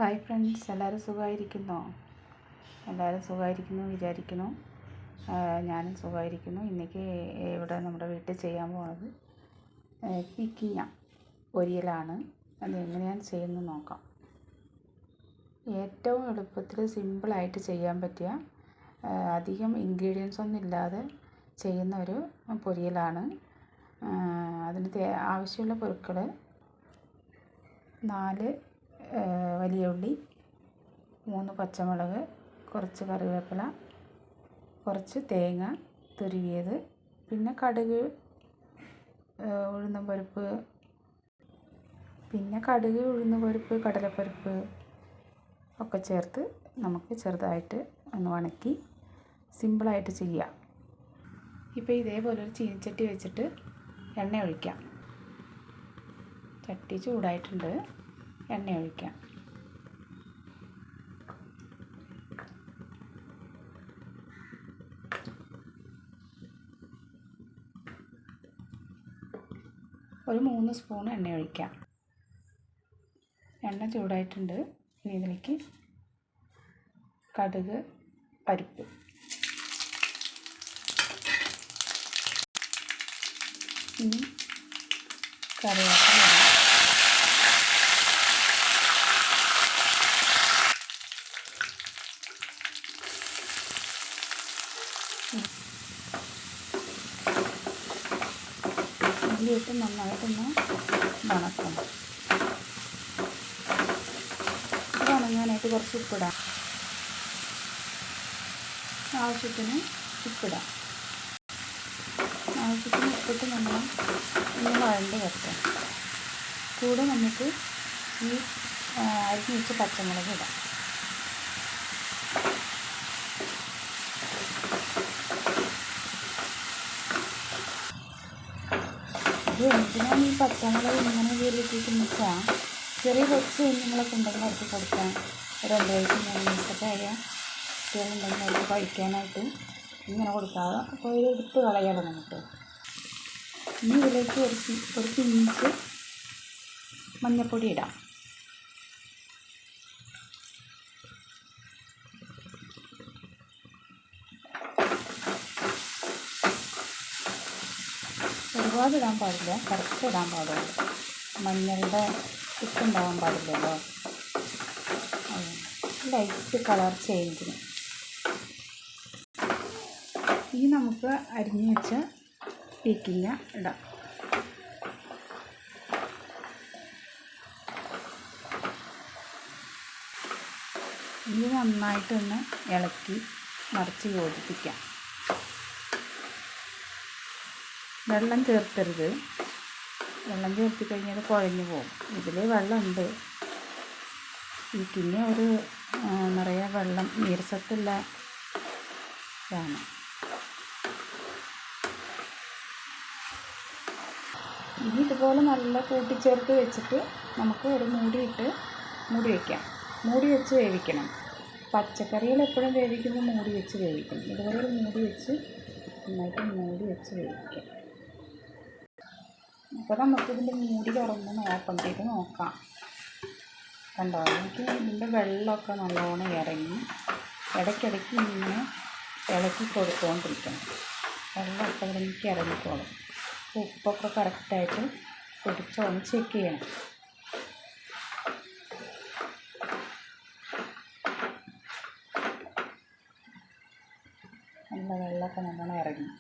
Hi friends, എല്ലാവരും സുഖമായിരിക്കുന്നോ? എല്ലാവരും സുഖമായിരിക്കുന്നു വിചാരിക്കുന്നു. ഞാനും സുഖമായിരിക്കുന്നു. ഇന്നേക്ക് ഇവിടെ നമ്മുടെ വീട്ടിൽ ചെയ്യാൻ പോകുന്നത് പീക്കിങ്ങ പൊരിയലാണ്. അത് എങ്ങനെയാണ് ചെയ്യുന്നത് നോക്കാം. ഏറ്റവും എളുപ്പത്തിൽ സിമ്പിളായിട്ട് ചെയ്യാൻ പറ്റിയ അധികം ഇൻഗ്രീഡിയൻസ് ഒന്നും ഇല്ലാതെ ചെയ്യുന്ന ഒരു പൊരിയലാണ്. അതിന് ആവശ്യമുള്ള പൊരുക്കൾ 4 വലിയ ഉള്ളി, 3 പച്ചമുളക്, കുറച്ച് കറിവേപ്പില, കുറച്ച് തേങ്ങ തുരുവിയത്, പിന്നെ കടുക്, ഉഴുന്നുപരിപ്പ്, കടലപ്പരിപ്പ് ഒക്കെ ചേർത്ത് നമുക്ക് ചെറുതായിട്ട് ഒന്ന് വണക്കി സിമ്പിളായിട്ട് ചെയ്യാം. ഇപ്പോൾ ഇതേപോലെ ഒരു ചീനിച്ചട്ടി വെച്ചിട്ട് എണ്ണ ഒഴിക്കാം. ചട്ടി ചൂടായിട്ടുണ്ട്, എണ്ണ ഒഴിക്കാം. ഒരു 3 സ്പൂൺ എണ്ണ ഒഴിക്കാം. എണ്ണ ചൂടായിട്ടുണ്ട്. ഇനി ഇതിലേക്ക് കടുക്, പരിപ്പ്, ഇനി കറിവേപ്പില, ഇതിലിട്ട് നന്നായിട്ടൊന്ന് വണക്കണം. ഇത് ഉണങ്ങാനായിട്ട് കുറച്ച് ഉപ്പിടാം. ആവശ്യത്തിന് ഉപ്പിടാം. ഉപ്പിട്ട് നമ്മൾ ഒന്ന് വഴണ്ട് വെക്കാം. കൂടെ നമുക്ക് ഈ അരിഞ്ഞ് വെച്ച പച്ചമുളക് ഇടാം. ഇത് എന്തിനാണ് ഈ പച്ചമുളക് ഇങ്ങനെ കയറിയിട്ടിട്ടെന്ന് വെച്ചാൽ ചെറിയ കുറച്ച് കുഞ്ഞുങ്ങളൊക്കെ ഉണ്ടെങ്കിൽ അവർക്ക് കൊടുക്കാൻ 2 വയസ്സ് 3 വയസ്സൊക്കെ ആയ കുട്ടികളുണ്ടെങ്കിൽ അവർക്ക് കഴിക്കാനായിട്ട് ഇങ്ങനെ കൊടുക്കാതെ. അപ്പോൾ ഇത് എടുത്ത് കളയാലോ നമുക്ക്. ഇനി ഇതിലേക്ക് ഒരു പിഞ്ച് മഞ്ഞൾപ്പൊടി ഇടാം. ഒരുപാട് ഇടാൻ പാടില്ല, കറക്റ്റ് ഇടാൻ പാടുള്ളൂ. മഞ്ഞളുടെ ഉപ്പുണ്ടാകാൻ പാടില്ലല്ലോ. ലൈറ്റ് കളർ ചേഞ്ചിന് ഇനി നമുക്ക് അരിഞ്ഞ് വെച്ച പീക്കിങ്ങ ഇടാം. ഇത് നന്നായിട്ടൊന്ന് ഇളക്കി മറിച്ച് യോജിപ്പിക്കാം. വെള്ളം ചേർത്തരുത്. വെള്ളം ചേർത്തി കഴിഞ്ഞാൽ കുഴഞ്ഞു പോകും. ഇതിൽ വെള്ളമുണ്ട്. പീക്കിങ്ങ ഒരു നിറയെ വെള്ളം നീരസത്തുള്ള ഇതാണ്. ഇനി ഇതുപോലെ നല്ല കൂട്ടിച്ചേർത്ത് വെച്ചിട്ട് നമുക്ക് ഒരു മൂടി വയ്ക്കാം. മൂടി വെച്ച് വേവിക്കണം. പച്ചക്കറികൾ എപ്പോഴും വേവിക്കുമ്പോൾ മൂടി വെച്ച് വേവിക്കണം. ഇതുപോലെ ഒരു മൂടി വെച്ച് നന്നായിട്ട് മൂടി വെച്ച് വേവിക്കാം. അപ്പോൾ നമുക്കിതിൻ്റെ മൂടി തുറന്ന് ഓപ്പൺ ചെയ്ത് നോക്കാം. കണ്ടോ, എനിക്ക് ഇതിൻ്റെ വെള്ളമൊക്കെ നല്ലോണം ഇറങ്ങി ഇടയ്ക്കിടയ്ക്ക് ഇങ്ങനെ ഇളക്കി കൊടുത്തുകൊണ്ടിരിക്കണം. വെള്ളമൊക്കെ ഇതിലേക്ക് ഇറങ്ങിക്കോളും. ഉപ്പൊക്കെ കറക്റ്റായിട്ട് പിടിച്ചോന്ന് ചെക്ക് ചെയ്യണം. നല്ല വെള്ളമൊക്കെ നല്ലോണം ഇറങ്ങി.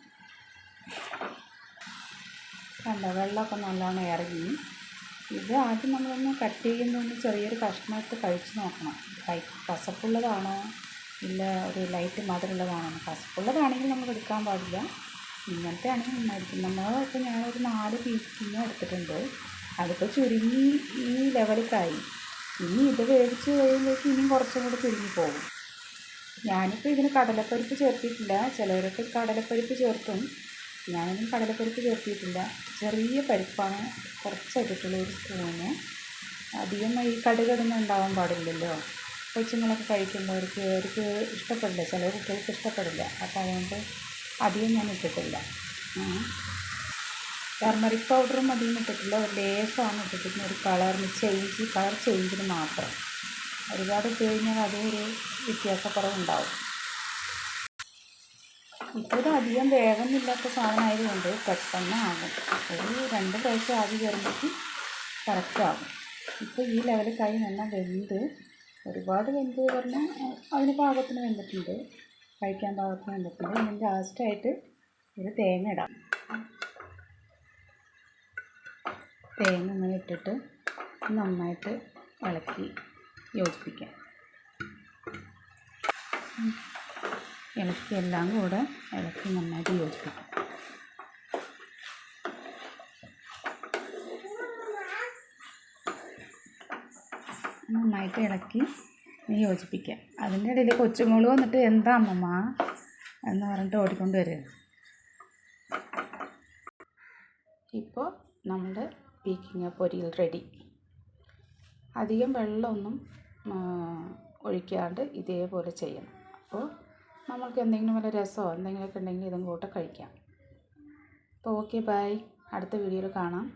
വെള്ളമൊക്കെ നല്ലോണം ഇറങ്ങി. ഇത് ആദ്യം നമ്മളൊന്ന് കട്ട് ചെയ്യുന്നതൊന്ന് ചെറിയൊരു കഷ്ണമായിട്ട് കഴിച്ച് നോക്കണം. കസപ്പുള്ളതാണോ ഇല്ല ഒരു ലൈറ്റ് മധുരമുള്ളതാണോ. കസപ്പുള്ളതാണെങ്കിൽ നമ്മൾ എടുക്കാൻ പാടില്ല. ഇങ്ങനത്തെ ആണെങ്കിൽ നന്നായിരിക്കും. ഇപ്പോൾ ഞാനൊരു 4 പീക്കിങ്ങ എടുത്തിട്ടുണ്ട്. അതിപ്പോൾ ചുരുങ്ങി ഈ ലെവലിലേക്കായി. ഇനി ഇത് വേവിച്ച് കഴിയുമ്പോഴേക്ക് ഇനിയും കുറച്ചും കൂടി ചുരുങ്ങി പോകും. ഞാനിപ്പോൾ ഇതിന് കടലപ്പരിപ്പ് ചേർത്തിട്ടില്ല. ചിലവരൊക്കെ കടലപ്പരിപ്പ് ചേർക്കും. ഞാനൊന്നും കടലപ്പരിപ്പ് ചേർത്തിട്ടില്ല. ചെറിയ പരിപ്പാണ് കുറച്ചായിട്ടുള്ള 1 സ്പൂണ്. അധികം ഈ കടുകടൊന്നും ഉണ്ടാവാൻ പാടില്ലല്ലോ. കൊച്ചുങ്ങളൊക്കെ കഴിക്കുമ്പോൾ അവർക്ക് ഇഷ്ടപ്പെടില്ല. ചില കുട്ടികൾക്ക് ഇഷ്ടപ്പെടില്ല. അപ്പോൾ അതുകൊണ്ട് അധികം ഞാൻ ഇട്ടിട്ടില്ല. ടർമറിക് പൗഡറും അധികം ഇട്ടിട്ടില്ല. ഒരു ലേശമാണ് ഇട്ടിട്ട് ഒരു കളർ ചേഞ്ചിന് മാത്രം. ഒരുപാട് ഇട്ട് കഴിഞ്ഞാൽ അതും ഒരു വ്യത്യാസക്കുറവുണ്ടാവും. ഇപ്പോൾ ഇത് അധികം വേഗമൊന്നുമില്ലാത്ത സാധനമായതുകൊണ്ട് പെട്ടെന്ന് ആകും. ഒരു 2 പ്രാവശ്യം ആവി കയറുമ്പോഴേക്കും കറക്റ്റ് ആകും. ഇപ്പോൾ ഈ ലെവലിൽ കൈ നല്ല വെന്ത്, ഒരുപാട് വെന്ത് പറഞ്ഞാൽ അതിന് പാകത്തിന് വെന്തിട്ടുണ്ട്, കഴിക്കാൻ പാകത്തിന് വെന്തിട്ടുണ്ട്. ഇനി ലാസ്റ്റായിട്ട് ഒരു തേങ്ങ ഇടാം. തേങ്ങ ഇങ്ങനെ ഇട്ടിട്ട് നന്നായിട്ട് ഇളക്കി യോജിപ്പിക്കാം. ഇളക്കി എല്ലാം കൂടെ ഇളക്കി നന്നായിട്ട് യോജിപ്പിക്കാം. നന്നായിട്ട് ഇളക്കി യോജിപ്പിക്കാം. അതിൻ്റെ ഇടയിൽ കൊച്ചുമോള് വന്നിട്ട് എന്താ അമ്മമ്മ എന്ന് പറഞ്ഞിട്ട് ഓടിക്കൊണ്ട് വരിക. ഇപ്പോൾ നമ്മുടെ പീക്കിങ്ങ പൊരിയിൽ റെഡി. അധികം വെള്ളമൊന്നും ഒഴിക്കാണ്ട് ഇതേപോലെ ചെയ്യണം. അപ്പോൾ നമ്മൾക്ക് എന്തെങ്കിലും വല്ല രസമോ എന്തെങ്കിലുമൊക്കെ ഉണ്ടെങ്കിൽ ഇതും കൂടെ കഴിക്കാം. അപ്പോൾ ഓക്കെ, ബൈ. അടുത്ത വീഡിയോയിൽ കാണാം.